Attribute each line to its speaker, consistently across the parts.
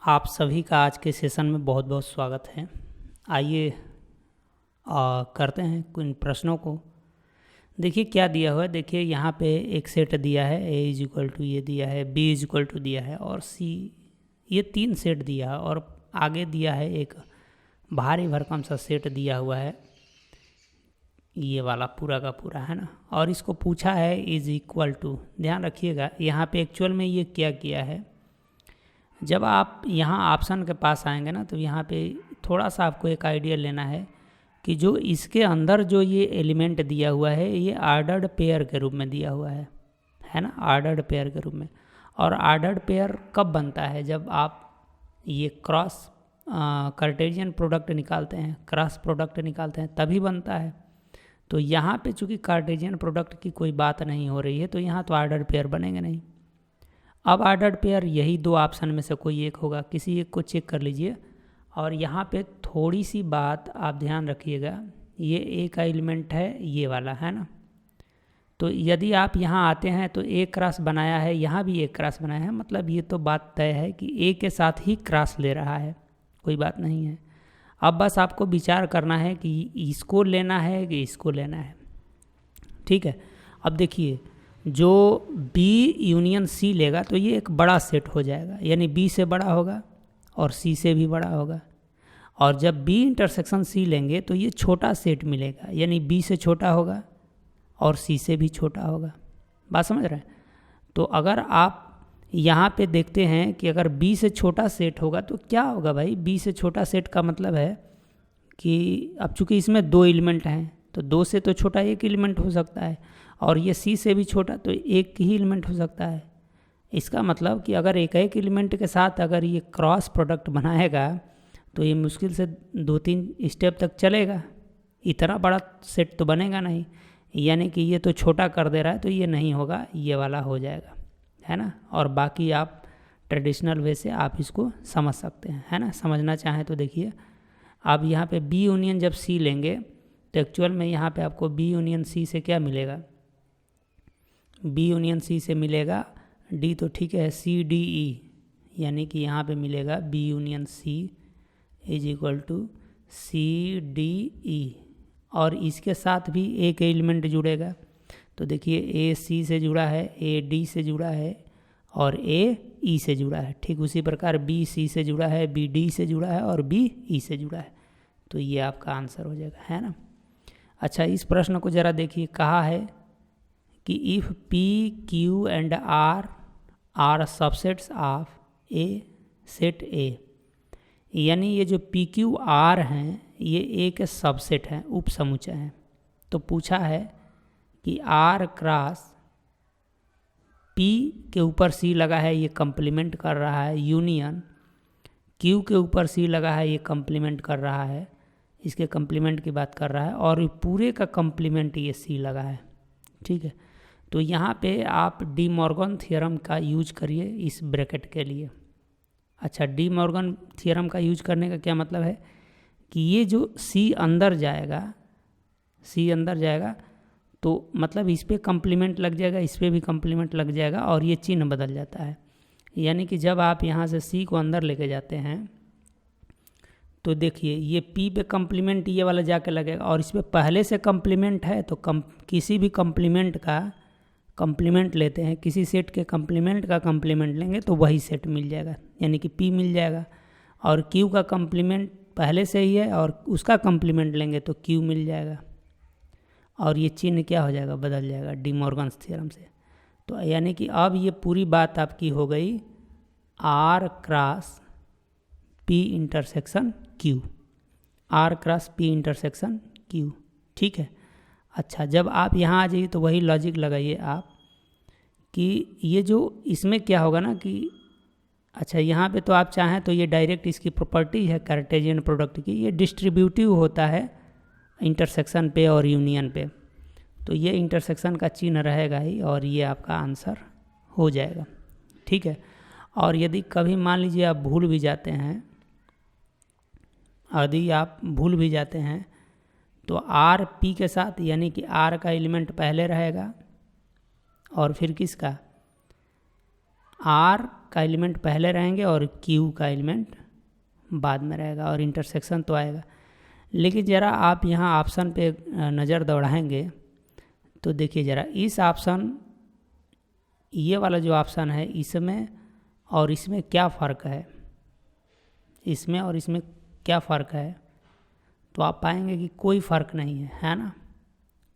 Speaker 1: आप सभी का आज के सेशन में बहुत बहुत स्वागत है। आइए करते हैं कुछ प्रश्नों को। देखिए क्या दिया हुआ है। देखिए यहाँ पे एक सेट दिया है, ए इज इक्वल टू ये दिया है, बी इज इक्वल टू दिया है और सी, ये तीन सेट दिया है और आगे दिया है एक भारी भरकम सा सेट दिया हुआ है, ये वाला पूरा का पूरा है ना। और इसको पूछा है इज इक्वल टू। ध्यान रखिएगा यहाँ पे एक्चुअल में ये क्या किया है। जब आप यहाँ ऑप्शन के पास आएंगे ना तो यहाँ पे थोड़ा सा आपको एक आइडिया लेना है कि जो इसके अंदर जो ये एलिमेंट दिया हुआ है ये ऑर्डर्ड पेयर के रूप में दिया हुआ है ना, ऑर्डर्ड पेयर के रूप में। और ऑर्डर्ड पेयर कब बनता है? जब आप ये क्रॉस कार्टेशियन प्रोडक्ट निकालते हैं, क्रॉस प्रोडक्ट निकालते हैं, तभी बनता है। तो यहाँ पे चूँकि कार्टेशियन प्रोडक्ट की कोई बात नहीं हो रही है तो यहाँ तो ऑर्डर्ड पेयर बनेंगे नहीं। अब ऑर्डर्ड पेयर यही दो ऑप्शन में से कोई एक होगा, किसी एक को चेक कर लीजिए। और यहाँ पे थोड़ी सी बात आप ध्यान रखिएगा, ये एक का एलिमेंट है ये वाला है ना। तो यदि आप यहाँ आते हैं तो एक क्रॉस बनाया है, यहाँ भी एक क्रॉस बनाया है, मतलब ये तो बात तय है कि ए के साथ ही क्रॉस ले रहा है, कोई बात नहीं है। अब बस आपको विचार करना है कि इसको लेना है कि इसको लेना है, ठीक है। अब देखिए जो B यूनियन C लेगा तो ये एक बड़ा सेट हो जाएगा, यानी B से बड़ा होगा और C से भी बड़ा होगा। और जब B इंटरसेक्शन C लेंगे तो ये छोटा सेट मिलेगा, यानी B से छोटा होगा और C से भी छोटा होगा। बात समझ रहे हैं? तो अगर आप यहाँ पे देखते हैं कि अगर B से छोटा सेट होगा तो क्या होगा भाई? B से छोटा सेट का मतलब है कि अब चूँकि इसमें दो एलिमेंट हैं तो दो से तो छोटा एक एलिमेंट हो सकता है, और ये C से भी छोटा तो एक ही एलिमेंट हो सकता है। इसका मतलब कि अगर एक एक एलिमेंट के साथ अगर ये क्रॉस प्रोडक्ट बनाएगा तो ये मुश्किल से 2-3 स्टेप तक चलेगा, इतना बड़ा सेट तो बनेगा नहीं। यानी कि ये तो छोटा कर दे रहा है तो ये नहीं होगा, ये वाला हो जाएगा, है ना। और बाकी आप ट्रेडिशनल वे से आप इसको समझ सकते हैं, है ना। समझना चाहें तो देखिए, अब यहाँ पे B यूनियन जब C लेंगे तो एक्चुअल में यहाँ पे आपको B यूनियन C से क्या मिलेगा? B यूनियन C से मिलेगा D, तो ठीक है, CDE, यानी कि यहाँ पे मिलेगा B union C is equal to CDE। और इसके साथ भी एक एलिमेंट जुड़ेगा, तो देखिए A C से जुड़ा है, A D से जुड़ा है और A E से जुड़ा है। ठीक उसी प्रकार B C से जुड़ा है, B D से जुड़ा है और B E से जुड़ा है। तो ये आपका आंसर हो जाएगा, है ना। अच्छा, इस प्रश्न को ज़रा देखिए, कहा है कि if P Q and R are subsets of a set A, यानी ये जो P Q R हैं ये ए के सबसेट हैं, उप समुच्चय हैं। तो पूछा है कि R क्रॉस P के ऊपर C लगा है, ये कंप्लीमेंट कर रहा है, यूनियन Q के ऊपर C लगा है, ये कंप्लीमेंट कर रहा है, इसके कंप्लीमेंट की बात कर रहा है, और पूरे का कंप्लीमेंट ये C लगा है, ठीक है। तो यहाँ पे आप डी मॉर्गन थ्योरम का यूज करिए इस ब्रैकेट के लिए। अच्छा, डी मॉर्गन थ्योरम का यूज करने का क्या मतलब है कि ये जो C अंदर जाएगा, C अंदर जाएगा तो मतलब इस पर कंप्लीमेंट लग जाएगा, इस पर भी कंप्लीमेंट लग जाएगा और ये चिन्ह बदल जाता है। यानी कि जब आप यहाँ से C को अंदर लेके जाते हैं तो देखिए ये P पे कंप्लीमेंट ये वाला जाके लगेगा, और इस पर पहले से कंप्लीमेंट है तो किसी भी कंप्लीमेंट का कंप्लीमेंट लेते हैं, किसी सेट के कंप्लीमेंट का कंप्लीमेंट लेंगे तो वही सेट मिल जाएगा, यानी कि P मिल जाएगा। और Q का कंप्लीमेंट पहले से ही है और उसका कंप्लीमेंट लेंगे तो Q मिल जाएगा, और ये चिन्ह क्या हो जाएगा? बदल जाएगा डी मॉर्गन्स थ्योरम से। तो यानी कि अब ये पूरी बात आपकी हो गई R cross P intersection Q, R cross P intersection Q, ठीक है। अच्छा, जब आप यहाँ आ जाइए तो वही लॉजिक लगाइए आप कि ये जो इसमें क्या होगा ना कि अच्छा यहाँ पे तो आप चाहें तो ये डायरेक्ट इसकी प्रॉपर्टी है कार्टेशियन प्रोडक्ट की, ये डिस्ट्रीब्यूटिव होता है इंटरसेक्शन पे और यूनियन पे, तो ये इंटरसेक्शन का चिन्ह रहेगा ही और ये आपका आंसर हो जाएगा, ठीक है। और यदि कभी मान लीजिए आप भूल भी जाते हैं, यदि आप भूल भी जाते हैं तो R P के साथ, यानी कि R का एलिमेंट पहले रहेगा और फिर किसका? आर का एलिमेंट पहले रहेंगे और क्यू का एलिमेंट बाद में रहेगा, और इंटरसेक्शन तो आएगा। लेकिन ज़रा आप यहाँ ऑप्शन पे नज़र दौड़ाएंगे तो देखिए ज़रा इस ऑप्शन, ये वाला जो ऑप्शन है, इसमें और इसमें क्या फ़र्क है, इसमें और इसमें क्या फ़र्क है, तो आप पाएंगे कि कोई फ़र्क नहीं है ना,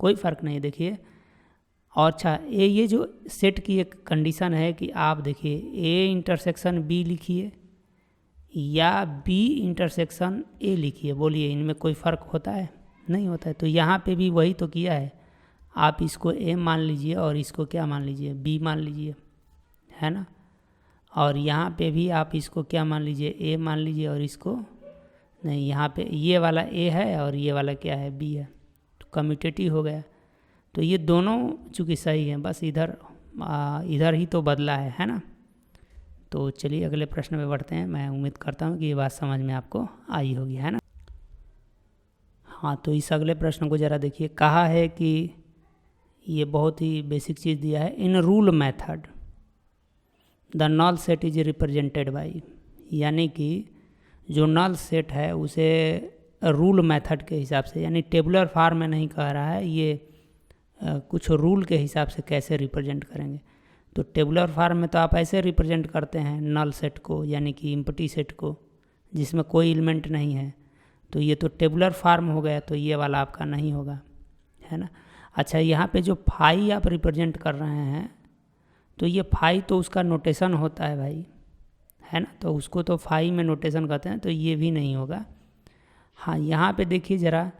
Speaker 1: कोई फ़र्क नहीं है। देखिए, और अच्छा ये जो सेट की एक कंडीशन है कि आप देखिए ए इंटरसेक्शन बी लिखिए या बी इंटरसेक्शन ए लिखिए, बोलिए इनमें कोई फ़र्क होता है? नहीं होता है। तो यहाँ पे भी वही तो किया है, आप इसको ए मान लीजिए और इसको क्या मान लीजिए, बी मान लीजिए, है ना। और यहाँ पे भी आप इसको क्या मान लीजिए, ए मान लीजिए, और इसको नहीं, यहाँ पे ये वाला ए है और ये वाला क्या है, बी है, तो कम्यूटेटिव हो गया। तो ये दोनों चूँकि सही हैं, बस इधर ही तो बदला है ना। तो चलिए अगले प्रश्न पे बढ़ते हैं। मैं उम्मीद करता हूँ कि ये बात समझ में आपको आई होगी, है ना। हाँ, तो इस अगले प्रश्न को ज़रा देखिए। कहा है कि ये बहुत ही बेसिक चीज़ दिया है, in rule method the null set is represented by, यानी कि जो नल सेट है उसे रूल मेथड के हिसाब से, यानी टेबुलर फॉर्म में नहीं कह रहा है, ये कुछ रूल के हिसाब से कैसे रिप्रेजेंट करेंगे। तो टेबुलर फॉर्म में तो आप ऐसे रिप्रेजेंट करते हैं नल सेट को, यानी कि एम्प्टी सेट को जिसमें कोई एलिमेंट नहीं है, तो ये तो टेबुलर फॉर्म हो गया, तो ये वाला आपका नहीं होगा, है ना। अच्छा, यहाँ पे जो फाई आप रिप्रेजेंट कर रहे हैं, तो ये फाई तो उसका नोटेशन होता है भाई, है ना, तो उसको तो फाई में नोटेशन कहते हैं, तो ये भी नहीं होगा। हाँ, यहाँ पे देखिए ज़रा,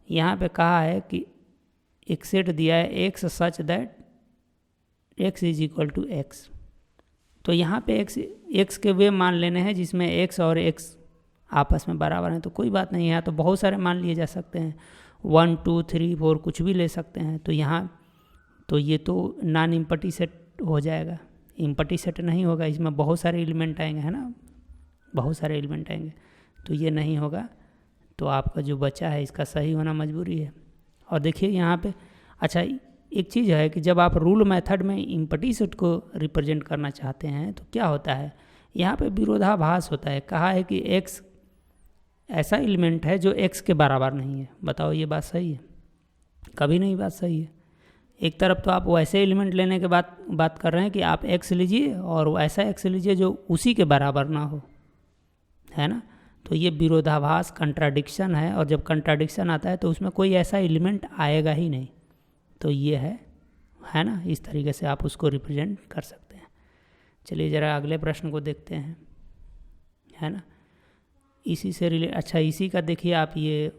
Speaker 1: यहाँ पे कहा है कि एक सेट दिया है x such that x is equal to x, तो यहाँ पे एक्स के वे मान लेने हैं जिसमें एक्स और एक्स आपस में बराबर हैं, तो कोई बात नहीं है, तो बहुत सारे मान लिए जा सकते हैं, 1 2 3 4 कुछ भी ले सकते हैं। तो यहाँ तो ये तो नॉन इम्पटी सेट हो जाएगा, इम्पटी सेट नहीं होगा, इसमें बहुत सारे एलिमेंट आएंगे, है ना, बहुत सारे एलिमेंट आएंगे, तो ये नहीं होगा। तो आपका जो बचा है इसका सही होना मजबूरी है। और देखिए यहाँ पे अच्छा एक चीज़ है कि जब आप रूल मेथड में इम्पटी सेट को रिप्रेजेंट करना चाहते हैं तो क्या होता है, यहाँ पे विरोधाभास होता है। कहा है कि एक्स ऐसा एलिमेंट है जो एक्स के बराबर नहीं है। बताओ ये बात सही है? कभी नहीं बात सही है। एक तरफ तो आप वैसे एलिमेंट लेने के बात कर रहे हैं कि आप एक्स लीजिए और ऐसा एक्स लीजिए जो उसी के बराबर ना हो, है ना। तो ये विरोधाभास, कंट्राडिक्शन है, और जब कंट्राडिक्शन आता है तो उसमें कोई ऐसा एलिमेंट आएगा ही नहीं। तो ये है ना, इस तरीके से आप उसको रिप्रेजेंट कर सकते हैं। चलिए ज़रा अगले प्रश्न को देखते हैं, है ना, इसी से अच्छा इसी का देखिए आप ये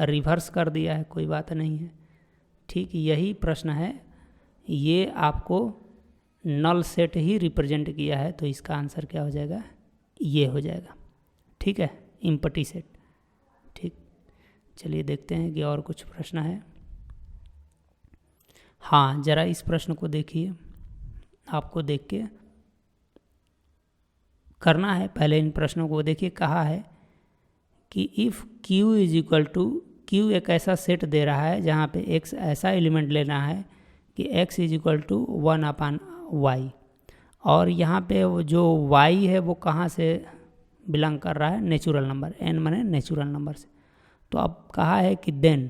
Speaker 1: रिवर्स कर दिया है, कोई बात नहीं है, ठीक यही प्रश्न है, ये आपको नल सेट ही रिप्रेजेंट किया है, तो इसका आंसर क्या हो जाएगा, ये हो जाएगा, ठीक है, इम्पटी सेट। ठीक, चलिए देखते हैं कि और कुछ प्रश्न है। हाँ, ज़रा इस प्रश्न को देखिए, आपको देख के करना है। पहले इन प्रश्नों को देखिए। कहा है कि if Q is equal to, Q एक ऐसा सेट दे रहा है जहाँ पे X ऐसा एलिमेंट लेना है कि X is equal to 1/y, और यहाँ पे वो जो y है वो कहाँ से बिलोंग कर रहा है, नेचुरल नंबर, n माने नेचुरल नंबर से। तो अब कहा है कि देन,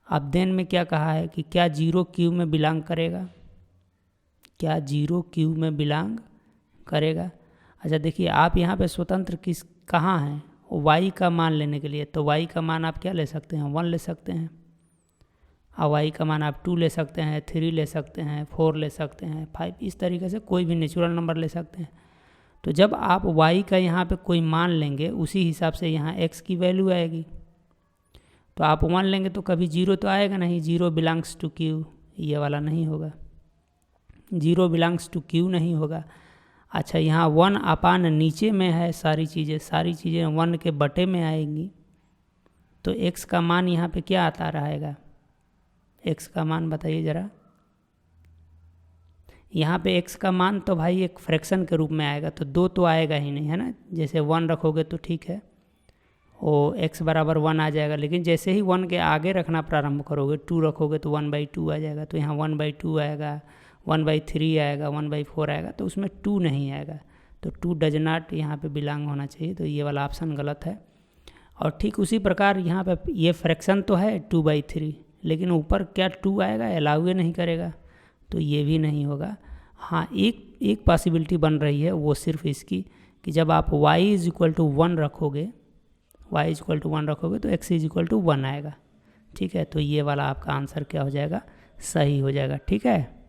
Speaker 1: अब देन में क्या कहा है कि क्या 0 Q में बिलोंग करेगा, क्या 0 Q में बिलोंग करेगा। अच्छा देखिए, आप यहाँ पे स्वतंत्र कहाँ हैं, y का मान लेने के लिए, तो y का मान आप क्या ले सकते हैं, 1 ले सकते हैं, और y का मान आप 2 ले सकते हैं, 3 ले सकते हैं, 4 ले सकते हैं, 5, इस तरीके से कोई भी नेचुरल नंबर ले सकते हैं। तो जब आप y का यहाँ पे कोई मान लेंगे उसी हिसाब से यहाँ x की वैल्यू आएगी। तो आप 1 लेंगे तो कभी 0 तो आएगा नहीं, 0 बिलोंग्स टू Q, ये वाला नहीं होगा, 0 बिलोंग्स टू Q नहीं होगा। अच्छा, यहाँ 1 नीचे में है, सारी चीज़ें 1 के बटे में आएंगी, तो x का मान यहाँ पे क्या आता रहेगा, x का मान बताइए ज़रा। यहाँ पे x का मान तो भाई एक फ्रैक्शन के रूप में आएगा, तो 2 तो आएगा ही नहीं, है ना। जैसे 1 रखोगे तो ठीक है, वो x बराबर 1 आ जाएगा, लेकिन जैसे ही 1 के आगे रखना प्रारंभ करोगे, 2 रखोगे तो 1/2 आ जाएगा, तो यहाँ 1/2 आएगा, 1/3 आएगा, 1/4 आएगा, तो उसमें 2 नहीं आएगा, तो 2 डज नॉट यहाँ पे बिलोंग होना चाहिए, तो ये वाला ऑप्शन गलत है। और ठीक उसी प्रकार यहाँ पे ये फ्रैक्शन तो है 2/3, लेकिन ऊपर क्या 2 आएगा, अलाउ नहीं करेगा, तो ये भी नहीं होगा। हाँ, एक पॉसिबिलिटी बन रही है, वो सिर्फ इसकी कि जब आप y = 1 रखोगे, y = 1 रखोगे तो x = 1 आएगा। ठीक है, तो ये वाला आपका आंसर क्या हो जाएगा, सही हो जाएगा। ठीक है,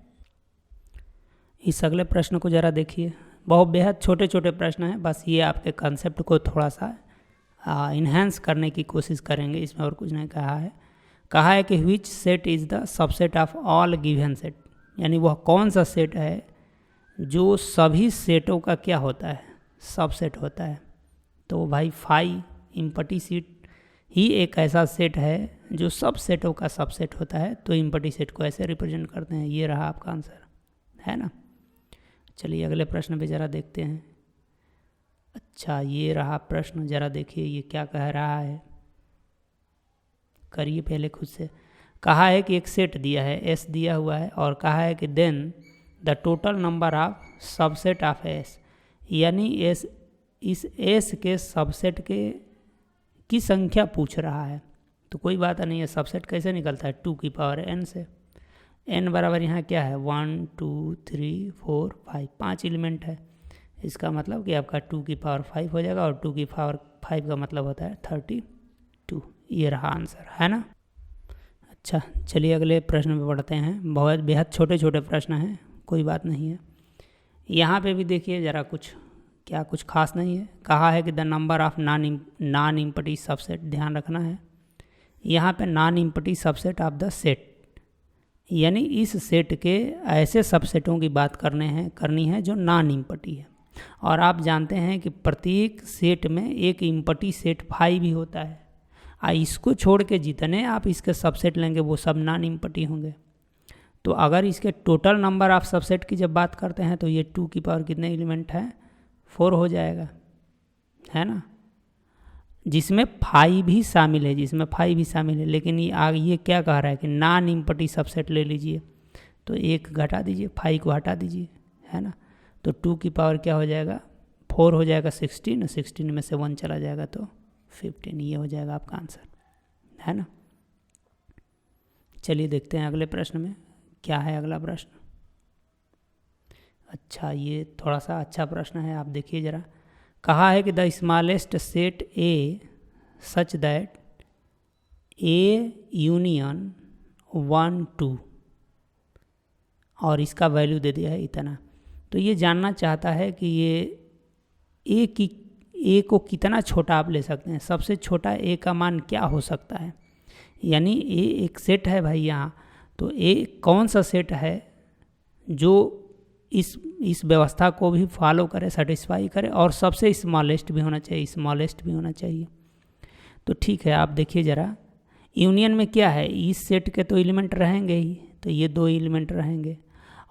Speaker 1: इस अगले प्रश्न को ज़रा देखिए, बहुत बेहद छोटे छोटे प्रश्न हैं, बस ये आपके कंसेप्ट को थोड़ा सा इन्हेंस करने की कोशिश करेंगे, इसमें और कुछ नहीं कहा है कि which set is the subset of all given set, यानी वह कौन सा सेट है जो सभी सेटों का क्या होता है, सबसेट होता है। तो भाई फाई इम्पटीसेट ही एक ऐसा सेट है जो सब सेटों का सबसेट होता है, तो इम्पटीसेट को ऐसे रिप्रेजेंट करते हैं। ये रहा आपका आंसर, है ना। चलिए अगले प्रश्न पे ज़रा देखते हैं। अच्छा, ये रहा प्रश्न, ज़रा देखिए ये क्या कह रहा है, करिए पहले खुद से। कहा है कि एक सेट दिया है, एस दिया हुआ है, और कहा है कि then the total number of subset of S, यानी एस, इस एस के सबसेट की संख्या पूछ रहा है। तो कोई बात नहीं है, सबसेट कैसे निकलता है, 2 की पावर n से। n बराबर यहाँ क्या है, 1 2 3 4 5, 5 एलिमेंट है। इसका मतलब कि आपका 2 की पावर 5 हो जाएगा, और 2 की पावर 5 का मतलब होता है 32। ये रहा आंसर, है ना। अच्छा, चलिए अगले प्रश्न पे बढ़ते हैं। बहुत बेहद छोटे छोटे प्रश्न हैं, कोई बात नहीं है। यहाँ पे भी देखिए ज़रा कुछ खास नहीं है। कहा है कि the number of non empty subset, ध्यान रखना है यहाँ पे non empty subset of the set, यानी इस सेट के ऐसे सबसेटों की बात करनी है जो नॉन इम्पटी है। और आप जानते हैं कि प्रत्येक सेट में एक इम्पटी सेट फाई भी होता है, इसको छोड़ के जितने आप इसके सबसेट लेंगे वो सब नॉन इम्पटी होंगे। तो अगर इसके टोटल नंबर ऑफ सबसेट की जब बात करते हैं तो ये 2 की पावर कितने एलिमेंट है, 4 हो जाएगा, है ना, जिसमें फाइव भी शामिल है। लेकिन ये क्या कह रहा है कि नॉन इम्पटी सबसेट ले लीजिए, तो 1 घटा दीजिए, 5 को हटा दीजिए, है ना। तो 2 की पावर क्या हो जाएगा, 4 हो जाएगा, 16 में से 1 चला जाएगा तो 15, ये हो जाएगा आपका आंसर, है ना। चलिए देखते हैं अगले प्रश्न में क्या है अगला प्रश्न। अच्छा, ये थोड़ा सा अच्छा प्रश्न है, आप देखिए ज़रा। कहा है कि the smallest set A such that A union 1 2, और इसका वैल्यू दे दिया है इतना। तो ये जानना चाहता है कि ये ए को कितना छोटा आप ले सकते हैं, सबसे छोटा ए का मान क्या हो सकता है। यानी ए एक सेट है भाई यहाँ, तो ए कौन सा सेट है जो इस व्यवस्था को भी फॉलो करे, सेटिस्फाई करे, और सबसे स्मॉलेस्ट भी होना चाहिए। तो ठीक है, आप देखिए ज़रा, यूनियन में क्या है, इस सेट के तो एलिमेंट रहेंगे ही, तो ये 2 एलिमेंट रहेंगे,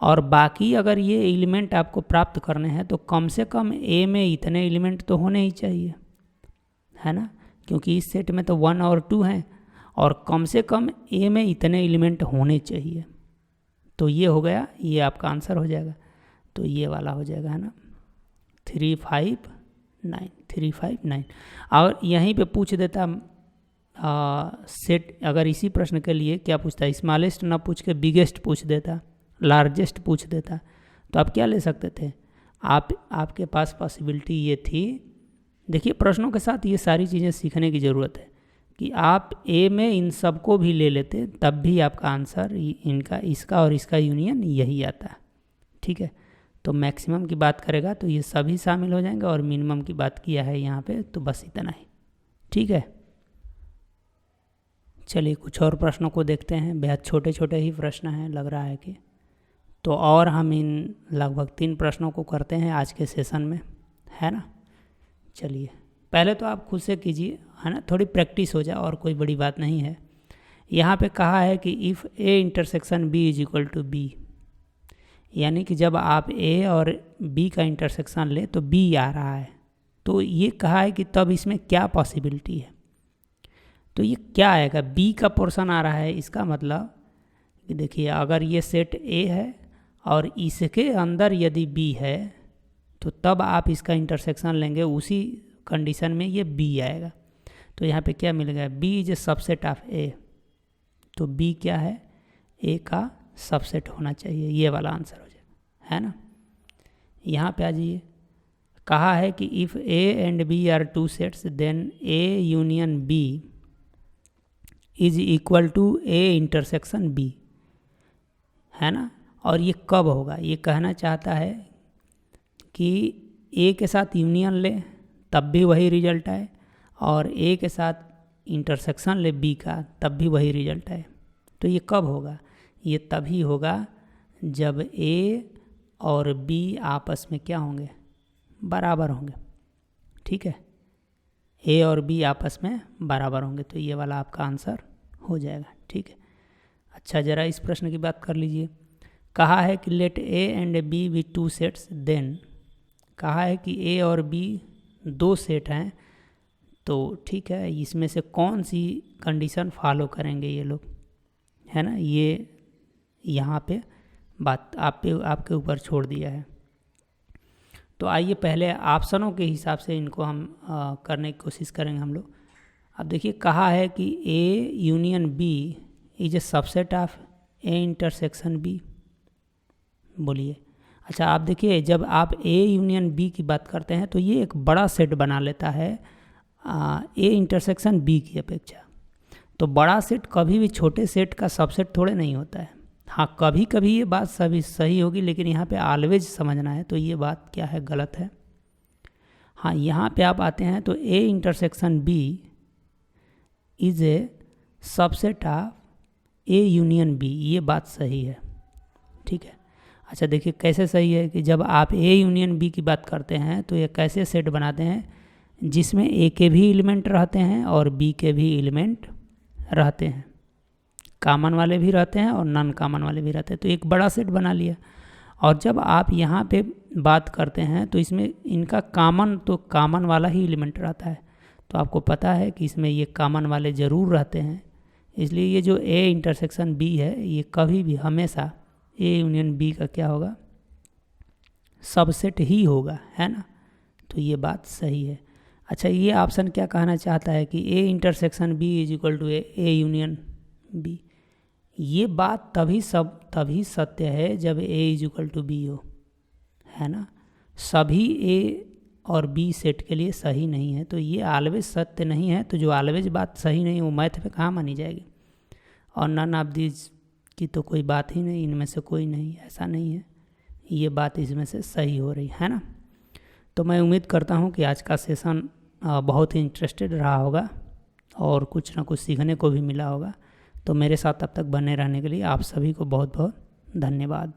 Speaker 1: और बाकी अगर ये एलिमेंट आपको प्राप्त करने हैं तो कम से कम ए में इतने एलिमेंट तो होने ही चाहिए, है ना, क्योंकि इस सेट में तो 1 और 2 हैं, और कम से कम ए में इतने एलिमेंट होने चाहिए। तो ये हो गया, ये आपका आंसर हो जाएगा, तो ये वाला हो जाएगा, है ना, 3 5 9। और यहीं पे पूछ देता सेट, अगर इसी प्रश्न के लिए क्या पूछता, स्मॉलेस्ट ना पूछ के बिगेस्ट पूछ देता, लार्जेस्ट पूछ देता, तो आप क्या ले सकते थे, आपके पास पॉसिबिलिटी ये थी। देखिए प्रश्नों के साथ ये सारी चीज़ें सीखने की ज़रूरत है कि आप ए में इन सब को भी ले लेते, तब भी आपका आंसर इसका और इसका यूनियन यही आता है। ठीक है, तो मैक्सिमम की बात करेगा तो ये सभी शामिल हो जाएंगे, और मिनिमम की बात किया है यहाँ पे, तो बस इतना ही। ठीक है, चलिए कुछ और प्रश्नों को देखते हैं। बेहद छोटे छोटे ही प्रश्न हैं लग रहा है कि, तो और हम इन लगभग 3 प्रश्नों को करते हैं आज के सेशन में, है ना। चलिए पहले तो आप खुद से कीजिए, है ना, थोड़ी प्रैक्टिस हो जाए, और कोई बड़ी बात नहीं है। यहाँ पे कहा है कि if A intersection B is equal to B, यानी कि जब आप ए और बी का इंटरसेक्शन ले तो बी आ रहा है, तो ये कहा है कि तब इसमें क्या पॉसिबिलिटी है। तो ये क्या आएगा, बी का पोर्शन आ रहा है, इसका मतलब कि देखिए अगर ये सेट ए है और इसके अंदर यदि बी है तो तब आप इसका इंटरसेक्शन लेंगे, उसी कंडीशन में ये बी आएगा। तो यहाँ पे क्या मिलेगा, B is a subset of A, तो बी क्या है, ए का सबसेट होना चाहिए, ये वाला आंसर हो जाएगा, है ना। यहाँ पे आ जाइए, कहा है कि if A and B are two sets then A union B is equal to A intersection B, है ना। और ये कब होगा, ये कहना चाहता है कि ए के साथ यूनियन ले तब भी वही रिजल्ट आए, और ए के साथ इंटरसेक्शन ले बी का तब भी वही रिजल्ट आए। तो ये कब होगा, ये तभी होगा जब ए और बी आपस में क्या होंगे, बराबर होंगे, ठीक है। ए और बी आपस में बराबर होंगे, तो ये वाला आपका आंसर हो जाएगा, ठीक है। अच्छा, ज़रा इस प्रश्न की बात कर लीजिए। कहा है कि let A and B be two sets then, कहा है कि ए और बी दो सेट हैं, तो ठीक है, इसमें से कौन सी कंडीशन फॉलो करेंगे ये लोग, है ना। ये यहाँ पे बात आपके ऊपर छोड़ दिया है। तो आइए पहले ऑप्शनों के हिसाब से इनको हम करने की कोशिश करेंगे हम लोग। अब देखिए, कहा है कि A union B is a subset of A intersection B, बोलिए। अच्छा, आप देखिए, जब आप ए यूनियन बी की बात करते हैं तो ये एक बड़ा सेट बना लेता है ए इंटरसेक्शन बी की अपेक्षा। तो बड़ा सेट कभी भी छोटे सेट का सबसेट थोड़े नहीं होता है। हाँ, कभी कभी ये बात सभी सही होगी, लेकिन यहाँ पे ऑलवेज समझना है, तो ये बात क्या है, गलत है। हाँ, यहाँ पे आप आते हैं तो A intersection B is a subset of A union B, ये बात सही है, ठीक है। अच्छा देखिए, कैसे सही है कि जब आप ए यूनियन बी की बात करते हैं तो ये कैसे सेट बनाते हैं, जिसमें ए के भी एलिमेंट रहते हैं और बी के भी एलिमेंट रहते हैं, कॉमन वाले भी रहते हैं और नॉन कॉमन वाले भी रहते हैं, तो एक बड़ा सेट बना लिया। और जब आप यहाँ पे बात करते हैं तो इसमें इनका कॉमन, तो कॉमन वाला ही एलिमेंट रहता है, तो आपको पता है कि इसमें ये कॉमन वाले ज़रूर रहते हैं, इसलिए ये जो ए इंटरसेक्शन बी है ये कभी भी हमेशा ए यूनियन बी का क्या होगा, सबसेट ही होगा, है ना। तो ये बात सही है। अच्छा, ये ऑप्शन क्या कहना चाहता है कि A intersection B is equal to A union B, ये बात तभी सत्य है जब A is equal to B हो, है ना। सभी ए और बी सेट के लिए सही नहीं है, तो ये ऑलवेज सत्य नहीं है। तो जो ऑलवेज बात सही नहीं, वो मैथ पे कहाँ मानी जाएगी। और नन ऑफ दीज की तो कोई बात ही नहीं, इनमें से कोई नहीं, ऐसा नहीं है, ये बात इसमें से सही हो रही है ना। तो मैं उम्मीद करता हूँ कि आज का सेशन बहुत ही इंटरेस्टेड रहा होगा और कुछ ना कुछ सीखने को भी मिला होगा। तो मेरे साथ अब तक बने रहने के लिए आप सभी को बहुत बहुत धन्यवाद।